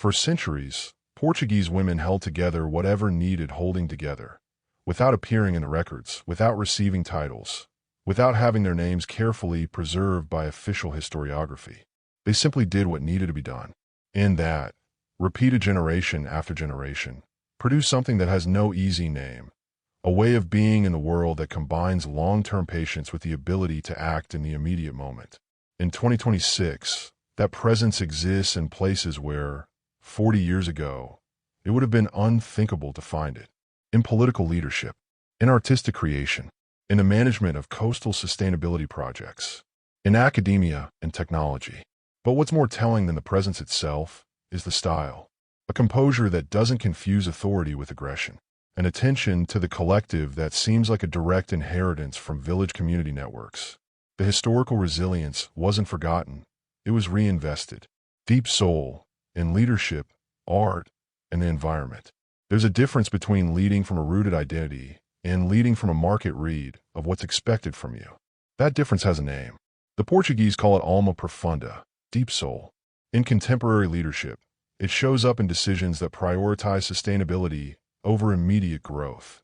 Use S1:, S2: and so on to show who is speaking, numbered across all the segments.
S1: For centuries, Portuguese women held together whatever needed holding together, without appearing in the records, without receiving titles, without having their names carefully preserved by official historiography. They simply did what needed to be done. And that, repeated generation after generation, produced something that has no easy name, a way of being in the world that combines long-term patience with the ability to act in the immediate moment. In 2026, that presence exists in places where, 40 years ago, it would have been unthinkable to find it. In political leadership, in artistic creation, in the management of coastal sustainability projects, in academia and technology. But what's more telling than the presence itself is the style. A composure that doesn't confuse authority with aggression. An attention to the collective that seems like a direct inheritance from village community networks. The historical resilience wasn't forgotten. It was reinvested. Deep soul in leadership, art, and the environment. There's a difference between leading from a rooted identity and leading from a market read of what's expected from you. That difference has a name. The Portuguese call it alma profunda, deep soul. In contemporary leadership, it shows up in decisions that prioritize sustainability over immediate growth,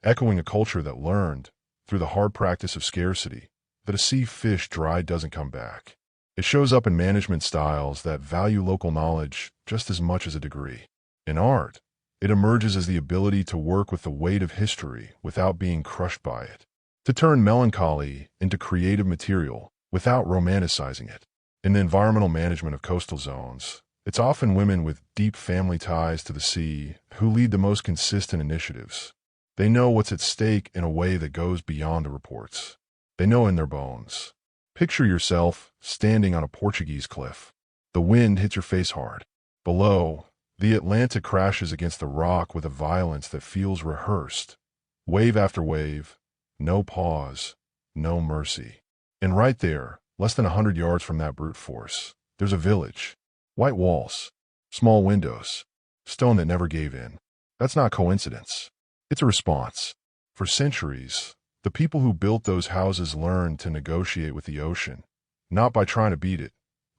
S1: echoing a culture that learned, through the hard practice of scarcity, that a sea fish dried doesn't come back. It shows up in management styles that value local knowledge just as much as a degree. In art, it emerges as the ability to work with the weight of history without being crushed by it, to turn melancholy into creative material without romanticizing it. In the environmental management of coastal zones, it's often women with deep family ties to the sea who lead the most consistent initiatives. They know what's at stake in a way that goes beyond the reports. They know in their bones. Picture yourself standing on a Portuguese cliff. The wind hits your face hard. Below, the Atlantic crashes against the rock with a violence that feels rehearsed. Wave after wave, no pause, no mercy. And right there, less than 100 yards from that brute force, there's a village. White walls, small windows, stone that never gave in. That's not coincidence. It's a response. For centuries, the people who built those houses learned to negotiate with the ocean, not by trying to beat it,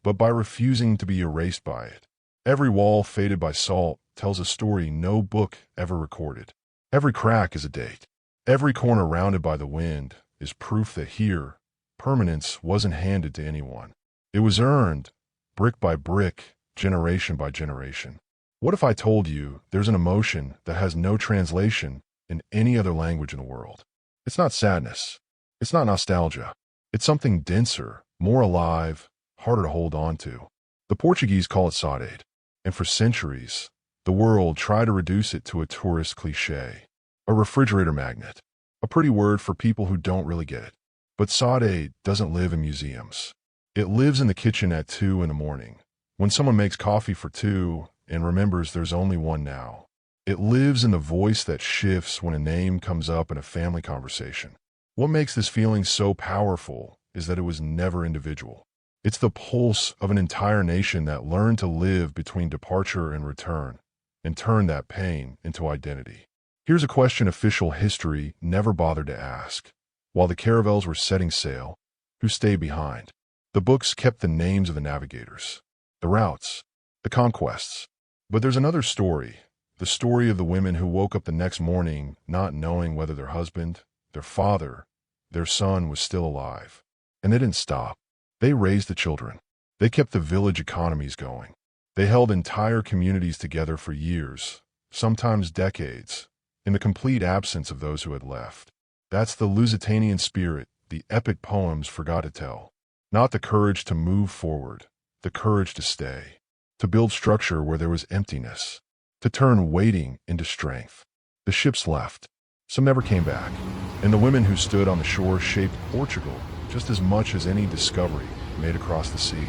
S1: but by refusing to be erased by it. Every wall faded by salt tells a story no book ever recorded. Every crack is a date. Every corner rounded by the wind is proof that here, permanence wasn't handed to anyone. It was earned, brick by brick, generation by generation. What if I told you there's an emotion that has no translation in any other language in the world? It's not sadness. It's not nostalgia. It's something denser, more alive, harder to hold on to. The Portuguese call it saudade, and for centuries, the world tried to reduce it to a tourist cliché, a refrigerator magnet, a pretty word for people who don't really get it. But saudade doesn't live in museums. It lives in the kitchen at 2 in the morning, when someone makes coffee for 2 and remembers there's only one now. It lives in the voice that shifts when a name comes up in a family conversation. What makes this feeling so powerful is that it was never individual. It's the pulse of an entire nation that learned to live between departure and return, and turn that pain into identity. Here's a question official history never bothered to ask. While the caravels were setting sail, who stayed behind? The books kept the names of the navigators, the routes, the conquests. But there's another story, the story of the women who woke up the next morning not knowing whether their husband, their father, their son was still alive. And they didn't stop. They raised the children. They kept the village economies going. They held entire communities together for years, sometimes decades, in the complete absence of those who had left. That's the Lusitanian spirit the epic poems forgot to tell. Not the courage to move forward, the courage to stay, to build structure where there was emptiness, to turn waiting into strength. The ships left. Some never came back, and the women who stood on the shore shaped Portugal just as much as any discovery made across the sea.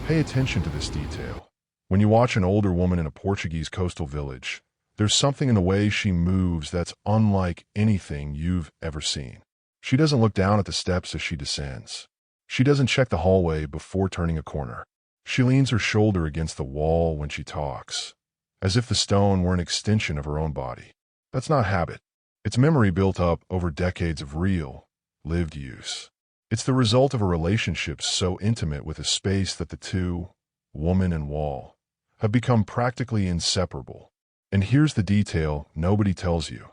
S1: Pay attention to this detail. When you watch an older woman in a Portuguese coastal village, there's something in the way she moves that's unlike anything you've ever seen. She doesn't look down at the steps as she descends. She doesn't check the hallway before turning a corner. She leans her shoulder against the wall when she talks, as if the stone were an extension of her own body. That's not habit. It's memory built up over decades of real, lived use. It's the result of a relationship so intimate with a space that the two, woman and wall, have become practically inseparable. And here's the detail nobody tells you.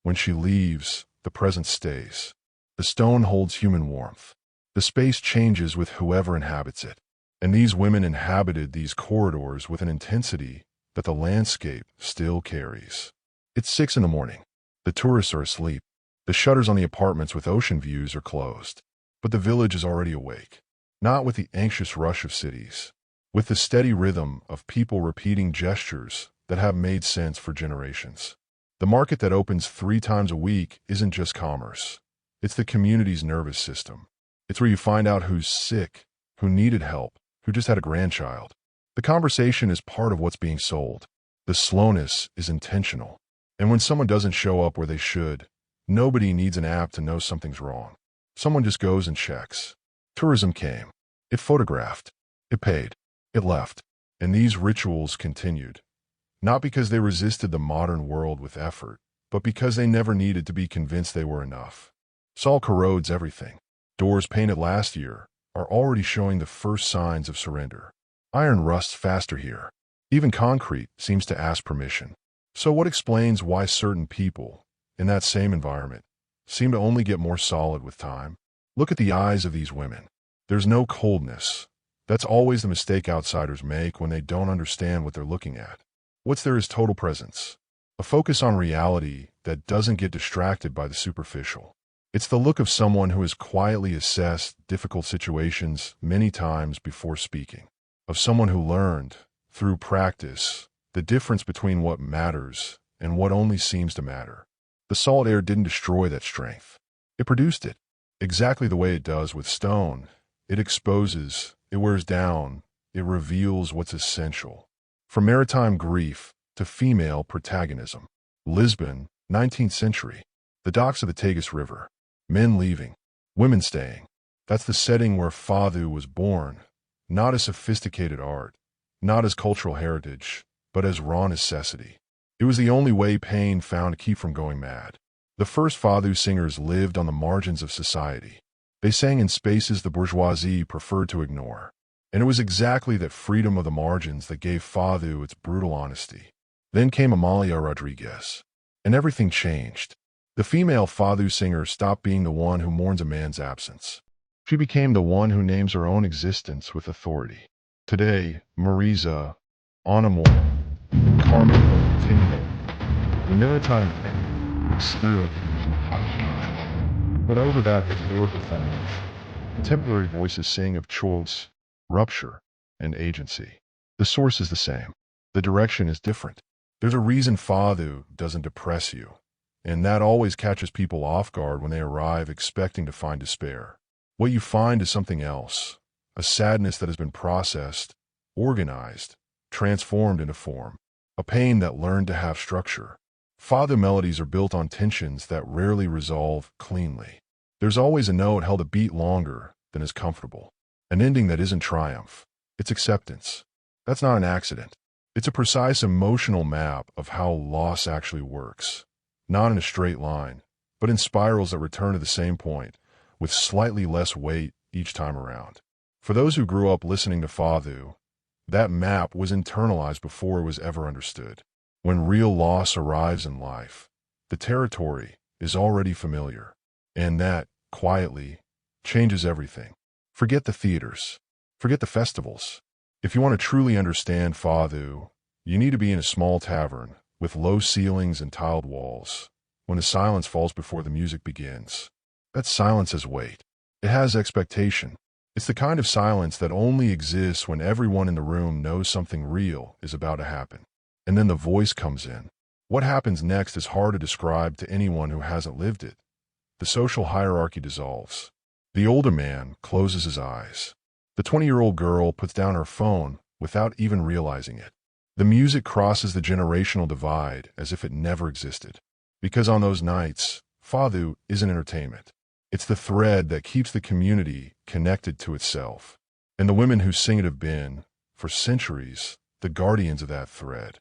S1: When she leaves, the present stays. The stone holds human warmth. The space changes with whoever inhabits it. And these women inhabited these corridors with an intensity that the landscape still carries. It's 6 in the morning. The tourists are asleep. The shutters on the apartments with ocean views are closed. But the village is already awake. Not with the anxious rush of cities. With the steady rhythm of people repeating gestures that have made sense for generations. The market that opens 3 times a week isn't just commerce. It's the community's nervous system. It's where you find out who's sick, who needed help, who just had a grandchild. The conversation is part of what's being sold. The slowness is intentional. And when someone doesn't show up where they should, nobody needs an app to know something's wrong. Someone just goes and checks. Tourism came. It photographed. It paid. It left. And these rituals continued. Not because they resisted the modern world with effort, but because they never needed to be convinced they were enough. Salt corrodes everything. Doors painted last year are already showing the first signs of surrender. Iron rusts faster here. Even concrete seems to ask permission. So what explains why certain people, in that same environment, seem to only get more solid with time? Look at the eyes of these women. There's no coldness. That's always the mistake outsiders make when they don't understand what they're looking at. What's there is total presence. A focus on reality that doesn't get distracted by the superficial. It's the look of someone who has quietly assessed difficult situations many times before speaking. Of someone who learned, through practice, the difference between what matters and what only seems to matter. The salt air didn't destroy that strength. It produced it. Exactly the way it does with stone. It exposes, it wears down, it reveals what's essential. From maritime grief to female protagonism. Lisbon, 19th century. The docks of the Tagus River. Men leaving, women staying. That's the setting where Fado was born, not as sophisticated art, not as cultural heritage, but as raw necessity. It was the only way pain found to keep from going mad. The first Fado singers lived on the margins of society. They sang in spaces the bourgeoisie preferred to ignore. And it was exactly that freedom of the margins that gave Fado its brutal honesty. Then came Amalia Rodriguez. And everything changed. The female Fado singer stopped being the one who mourns a man's absence. She became the one who names her own existence with authority. Today, Marisa, Anamor, Carmen, Tingo, the maritime still. But over that historical family, contemporary voices sing of choice, rupture, and agency. The source is the same. The direction is different. There's a reason Fado doesn't depress you. And that always catches people off guard when they arrive expecting to find despair. What you find is something else, a sadness that has been processed, organized, transformed into form, a pain that learned to have structure. Fado melodies are built on tensions that rarely resolve cleanly. There's always a note held a beat longer than is comfortable, an ending that isn't triumph, it's acceptance. That's not an accident. It's a precise emotional map of how loss actually works. Not in a straight line, but in spirals that return to the same point, with slightly less weight each time around. For those who grew up listening to Fado, that map was internalized before it was ever understood. When real loss arrives in life, the territory is already familiar, and that, quietly, changes everything. Forget the theaters. Forget the festivals. If you want to truly understand Fado, you need to be in a small tavern, with low ceilings and tiled walls, when the silence falls before the music begins. That silence has weight. It has expectation. It's the kind of silence that only exists when everyone in the room knows something real is about to happen. And then the voice comes in. What happens next is hard to describe to anyone who hasn't lived it. The social hierarchy dissolves. The older man closes his eyes. The 20-year-old girl puts down her phone without even realizing it. The music crosses the generational divide as if it never existed. Because on those nights, Fado isn't entertainment. It's the thread that keeps the community connected to itself. And the women who sing it have been, for centuries, the guardians of that thread.